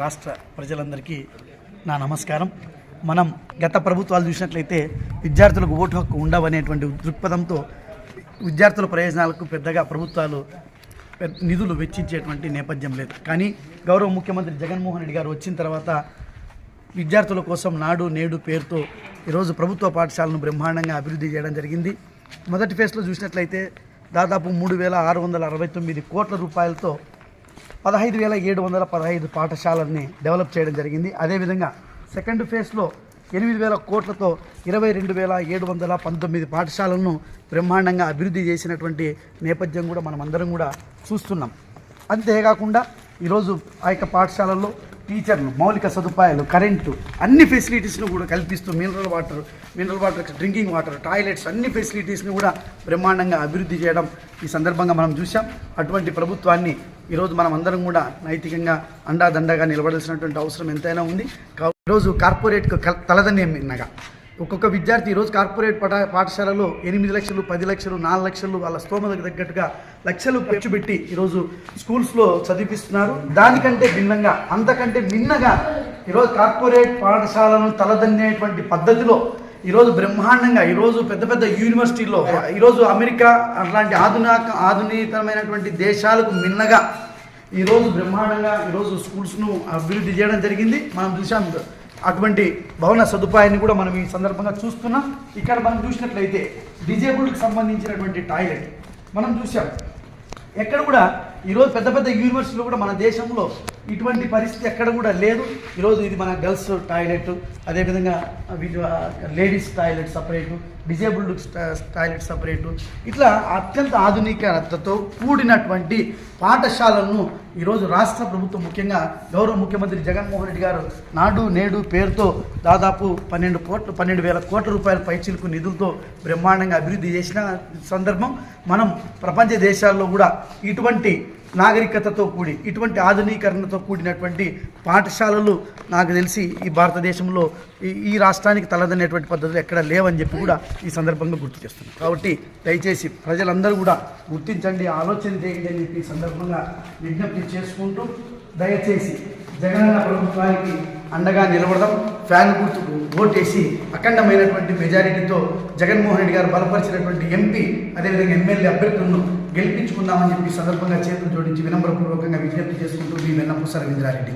రాష్ట్ర ప్రజలందరికీ నా నమస్కారం. మనం గత ప్రభుత్వాలు చూసినట్లయితే విద్యార్థులకు ఓటు హక్కు ఉండవనేటువంటి దృక్పథంతో విద్యార్థుల ప్రయోజనాలకు పెద్దగా ప్రభుత్వాలు నిధులు వెచ్చించేటువంటి నేపథ్యం లేదు. కానీ గౌరవ ముఖ్యమంత్రి జగన్మోహన్ రెడ్డి గారు వచ్చిన తర్వాత విద్యార్థుల కోసం నాడు నేడు పేరుతో ఈరోజు ప్రభుత్వ పాఠశాలను బ్రహ్మాండంగా అభివృద్ధి చేయడం జరిగింది. మొదటి ఫేజ్లో చూసినట్లయితే దాదాపు 3,669 కోట్ల రూపాయలతో 15,715 పాఠశాలని డెవలప్ చేయడం జరిగింది. అదేవిధంగా సెకండ్ ఫేజ్లో 8,000 కోట్లతో 22,719 పాఠశాలను బ్రహ్మాండంగా అభివృద్ధి చేసినటువంటి నేపథ్యం కూడా మనం అందరం కూడా చూస్తున్నాం. అంతేకాకుండా ఈరోజు ఆ యొక్క పాఠశాలల్లో టీచర్లు, మౌలిక సదుపాయాలు, కరెంటు, అన్ని ఫెసిలిటీస్ను కూడా కల్పిస్తూ mineral water, drinking water, toilets, అన్ని ఫెసిలిటీస్ని కూడా బ్రహ్మాండంగా అభివృద్ధి చేయడం ఈ సందర్భంగా మనం చూసాం. అటువంటి ప్రభుత్వాన్ని ఈరోజు మనం అందరం కూడా నైతికంగా అండాదండగా నిలబడాల్సినటువంటి అవసరం ఎంతైనా ఉంది. ఈరోజు కార్పొరేట్కు తలదన్నేమిన్నగా ఒక్కొక్క విద్యార్థి ఈరోజు కార్పొరేట్ పాఠశాలలో 8 లక్షలు, 10 లక్షలు, 4 లక్షలు వాళ్ళ స్తోమతకు తగ్గట్టుగా లక్షలు ఖర్చు పెట్టి ఈరోజు స్కూల్స్లో చదివిస్తున్నారు. దానికంటే భిన్నంగా, అంతకంటే మిన్నగా ఈరోజు కార్పొరేట్ పాఠశాలను తలదన్నేటువంటి పద్ధతిలో ఈరోజు బ్రహ్మాండంగా ఈరోజు పెద్ద పెద్ద యూనివర్సిటీల్లో ఈరోజు అమెరికా అట్లాంటి ఆధునికమైనటువంటి దేశాలకు మిన్నగా ఈరోజు బ్రహ్మాండంగా ఈరోజు స్కూల్స్ను అభివృద్ధి చేయడం జరిగింది. మనం చూసాం అటువంటి భవన సదుపాయాన్ని కూడా మనం ఈ సందర్భంగా చూస్తున్నాం. ఇక్కడ మనం చూసినట్లయితే డిజేబుల్డ్కి సంబంధించినటువంటి టాయిలెట్ మనం చూసాం. ఎక్కడ కూడా ఈరోజు పెద్ద పెద్ద యూనివర్సిటీలో కూడా మన దేశంలో ఇటువంటి పరిస్థితి ఎక్కడ కూడా లేదు. ఈరోజు ఇది మన గర్ల్స్ టాయిలెట్, అదేవిధంగా ladies toilet separate, disabled toilet separate, ఇట్లా అత్యంత ఆధునికతతో కూడినటువంటి పాఠశాలను ఈరోజు రాష్ట్ర ప్రభుత్వం, ముఖ్యంగా గౌరవ ముఖ్యమంత్రి జగన్మోహన్ రెడ్డి గారు నాడు నేడు పేరుతో దాదాపు 12,000 కోట్ల రూపాయల పైచిలుకు నిధులతో బ్రహ్మాండంగా అభివృద్ధి చేసిన సందర్భం. మనం ప్రపంచ దేశాల్లో కూడా ఇటువంటి నాగరికతతో కూడి, ఇటువంటి ఆధునీకరణతో కూడినటువంటి పాఠశాలలు నాకు తెలిసి ఈ భారతదేశంలో ఈ రాష్ట్రానికి తలదనేటువంటి పద్ధతులు ఎక్కడ లేవని చెప్పి కూడా ఈ సందర్భంగా గుర్తు చేస్తున్నాం. కాబట్టి దయచేసి ప్రజలందరూ కూడా గుర్తించండి, ఆలోచన చేయండి అని చెప్పి ఈ సందర్భంగా విజ్ఞప్తి చేసుకుంటూ, దయచేసి జగనన్న ప్రభుత్వానికి అండగా నిలబడదాం. ఫ్యాన్ గుర్తుకు ఓటేసి అఖండమైనటువంటి మెజారిటీతో జగన్మోహన్ రెడ్డి గారు బలపరిచినటువంటి ఎంపీ, అదేవిధంగా ఎమ్మెల్యే అభ్యర్థులను గెలిపించుకుందామని చెప్పి సందర్భంగా చేతులు జోడించి వినమ్రపూర్వకంగా విజ్ఞప్తి చేసుకుంటూ మీ వెన్నపూస రవీంద్రారెడ్డి.